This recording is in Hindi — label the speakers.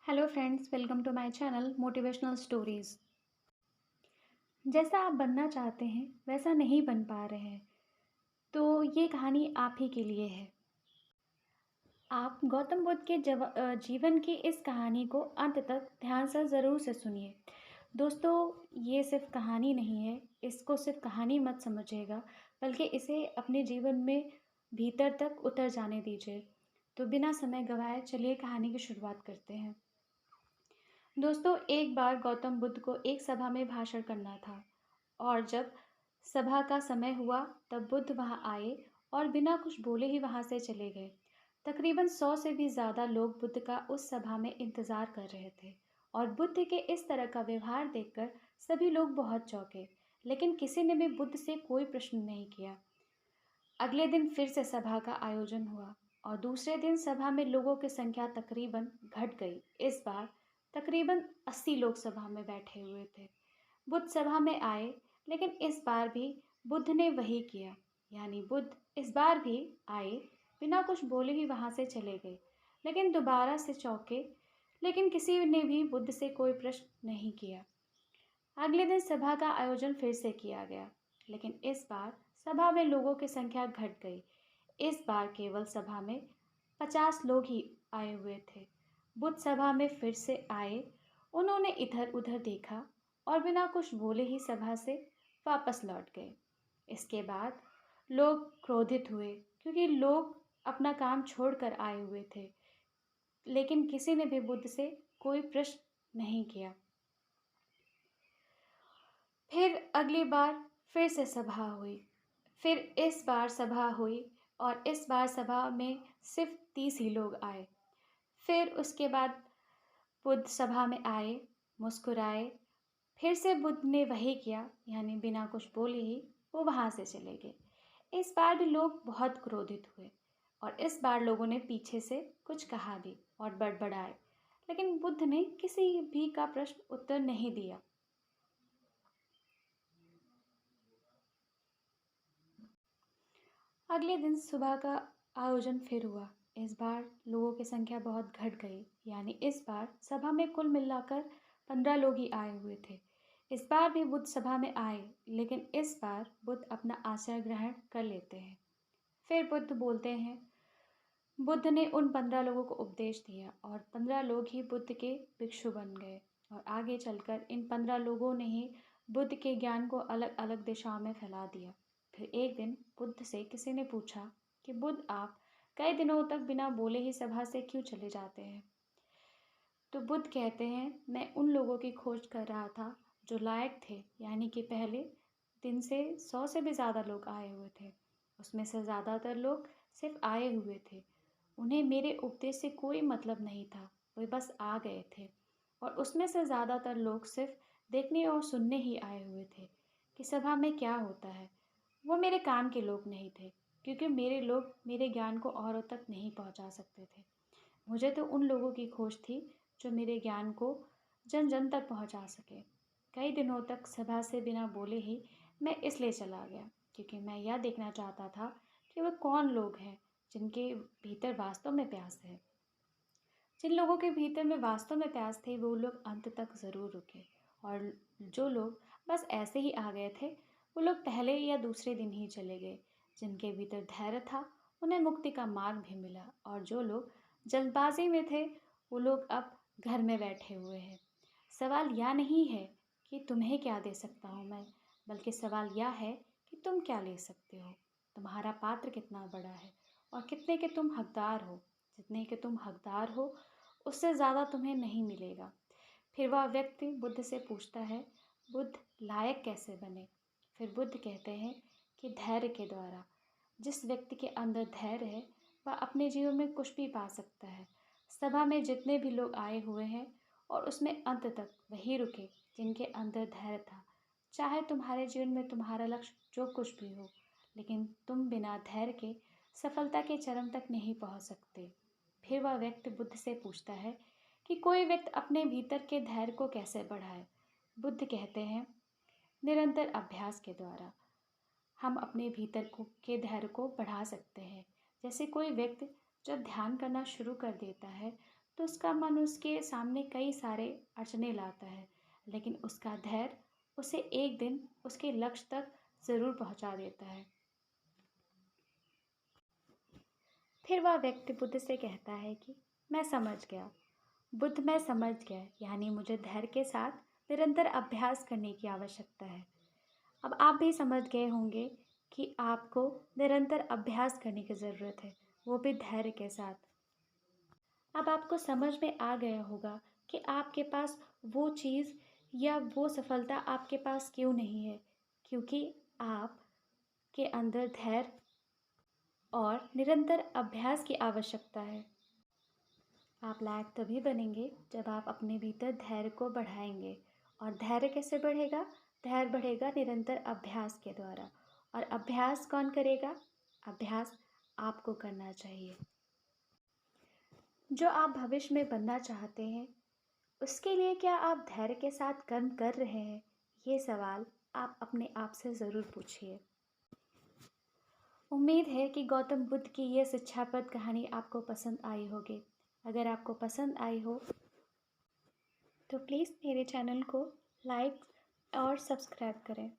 Speaker 1: Hello friends, welcome to my channel motivational stories. जैसा आप बनना चाहते हैं वैसा नहीं बन पा रहे हैं तो ये कहानी आप ही के लिए है। आप गौतम बुद्ध के जीवन की इस कहानी को अंत तक ध्यान से ज़रूर से सुनिए। दोस्तों, ये सिर्फ कहानी नहीं है, इसको सिर्फ कहानी मत समझिएगा, बल्कि इसे अपने जीवन में भीतर तक उतर जाने दीजिए। तो बिना समय गवाए चलिए कहानी की शुरुआत करते हैं। दोस्तों, एक बार गौतम बुद्ध को एक सभा में भाषण करना था और जब सभा का समय हुआ तब बुद्ध वहां आए और बिना कुछ बोले ही वहां से चले गए। तकरीबन 100 से भी ज़्यादा लोग बुद्ध का उस सभा में इंतज़ार कर रहे थे और बुद्ध के इस तरह का व्यवहार देखकर सभी लोग बहुत चौंके, लेकिन किसी ने भी बुद्ध से कोई प्रश्न नहीं किया। अगले दिन फिर से सभा का आयोजन हुआ और दूसरे दिन सभा में लोगों की संख्या तकरीबन घट गई। इस बार तकरीबन 80 लोग सभा में बैठे हुए थे। बुद्ध सभा में आए, लेकिन इस बार भी बुद्ध ने वही किया, यानी बुद्ध इस बार भी आए, बिना कुछ बोले ही वहां से चले गए, लेकिन दोबारा से चौंके, लेकिन किसी ने भी बुद्ध से कोई प्रश्न नहीं किया। अगले दिन सभा का आयोजन फिर से किया गया, लेकिन इस बार सभा में लोगों की संख्या घट गई। इस बार केवल सभा में 50 लोग ही आए हुए थे। बुद्ध सभा में फिर से आए, उन्होंने इधर उधर देखा और बिना कुछ बोले ही सभा से वापस लौट गए। इसके बाद लोग क्रोधित हुए, क्योंकि लोग अपना काम छोड़कर आए हुए थे, लेकिन किसी ने भी बुद्ध से कोई प्रश्न नहीं किया। फिर अगली बार फिर से सभा हुई। फिर इस बार सभा हुई और इस बार सभा में सिर्फ 30 ही लोग आए। फिर उसके बाद बुद्ध सभा में आए, मुस्कुराए। फिर से बुद्ध ने वही किया, यानी बिना कुछ बोले ही वो वहाँ से चले गए। इस बार भी लोग बहुत क्रोधित हुए और इस बार लोगों ने पीछे से कुछ कहा भी और बड़बड़ाए, लेकिन बुद्ध ने किसी भी का प्रश्न उत्तर नहीं दिया। अगले दिन सुबह का आयोजन फिर हुआ। इस बार लोगों की संख्या बहुत घट गई, यानी इस बार सभा में कुल मिलाकर 15 लोग ही आए हुए थे। इस बार भी बुद्ध सभा में आए, लेकिन इस बार बुद्ध अपना आश्रय ग्रहण कर लेते हैं। फिर बुद्ध बोलते हैं। बुद्ध ने उन 15 लोगों को उपदेश दिया और 15 लोग ही बुद्ध के भिक्षु बन गए और आगे चलकर इन 15 लोगों ने ही बुद्ध के ज्ञान को अलग अलग दिशाओं में फैला दिया। फिर एक दिन बुद्ध से किसी ने पूछा कि बुद्ध, आप कई दिनों तक बिना बोले ही सभा से क्यों चले जाते हैं? तो बुद्ध कहते हैं, मैं उन लोगों की खोज कर रहा था जो लायक थे, यानी कि पहले दिन से 100 से भी ज़्यादा लोग आए हुए थे। उसमें से ज़्यादातर लोग सिर्फ आए हुए थे, उन्हें मेरे उपदेश से कोई मतलब नहीं था, वे बस आ गए थे। और उसमें से ज़्यादातर लोग सिर्फ देखने और सुनने ही आए हुए थे कि सभा में क्या होता है। वो मेरे काम के लोग नहीं थे, क्योंकि मेरे लोग मेरे ज्ञान को औरों तक नहीं पहुंचा सकते थे। मुझे तो उन लोगों की खोज थी जो मेरे ज्ञान को जन जन तक पहुंचा सके। कई दिनों तक सभा से बिना बोले ही मैं इसलिए चला गया, क्योंकि मैं यह देखना चाहता था कि वे कौन लोग हैं जिनके भीतर वास्तव में प्यास है। जिन लोगों के भीतर में वास्तव में प्यास थी वो लोग अंत तक ज़रूर रुके, और जो लोग बस ऐसे ही आ गए थे वो लोग पहले या दूसरे दिन ही चले गए। जिनके भीतर धैर्य था उन्हें मुक्ति का मार्ग भी मिला, और जो लोग जल्दबाजी में थे वो लोग अब घर में बैठे हुए हैं। सवाल यह नहीं है कि तुम्हें क्या दे सकता हूँ मैं, बल्कि सवाल यह है कि तुम क्या ले सकते हो। तुम्हारा पात्र कितना बड़ा है और कितने के तुम हकदार हो। जितने के तुम हकदार हो उससे ज़्यादा तुम्हें नहीं मिलेगा। फिर वह व्यक्ति बुद्ध से पूछता है, बुद्ध, लायक कैसे बने? फिर बुद्ध कहते हैं कि धैर्य के द्वारा। जिस व्यक्ति के अंदर धैर्य है वह अपने जीवन में कुछ भी पा सकता है। सभा में जितने भी लोग आए हुए हैं और उसमें अंत तक वही रुके जिनके अंदर धैर्य था। चाहे तुम्हारे जीवन में तुम्हारा लक्ष्य जो कुछ भी हो, लेकिन तुम बिना धैर्य के सफलता के चरम तक नहीं पहुंच सकते। फिर वह व्यक्ति बुद्ध से पूछता है कि कोई व्यक्ति अपने भीतर के धैर्य को कैसे बढ़ाए? बुद्ध कहते हैं, निरंतर अभ्यास के द्वारा हम अपने भीतर के धैर्य को बढ़ा सकते हैं। जैसे कोई व्यक्ति जब ध्यान करना शुरू कर देता है तो उसका मन उसके सामने कई सारे अड़चने लाता है, लेकिन उसका धैर्य उसे एक दिन उसके लक्ष्य तक ज़रूर पहुंचा देता है। फिर वह व्यक्ति बुद्ध से कहता है कि मैं समझ गया। बुद्ध, मैं समझ गया, यानी मुझे धैर्य के साथ निरंतर अभ्यास करने की आवश्यकता है। अब आप भी समझ गए होंगे कि आपको निरंतर अभ्यास करने की ज़रूरत है, वो भी धैर्य के साथ। अब आपको समझ में आ गया होगा कि आपके पास वो चीज़ या वो सफलता आपके पास क्यों नहीं है, क्योंकि आपके अंदर धैर्य और निरंतर अभ्यास की आवश्यकता है। आप लायक तभी बनेंगे जब आप अपने भीतर धैर्य को बढ़ाएंगे। और धैर्य कैसे बढ़ेगा? धैर्य बढ़ेगा निरंतर अभ्यास के द्वारा। और अभ्यास कौन करेगा? अभ्यास आपको करना चाहिए। जो आप भविष्य में बनना चाहते हैं, उसके लिए क्या आप धैर्य के साथ कर्म कर रहे हैं? ये सवाल आप अपने आप से ज़रूर पूछिए। उम्मीद है कि गौतम बुद्ध की ये शिक्षाप्रद कहानी आपको पसंद आई होगी। अगर आपको पसंद आई हो तो प्लीज़ मेरे चैनल को लाइक और सब्सक्राइब करें।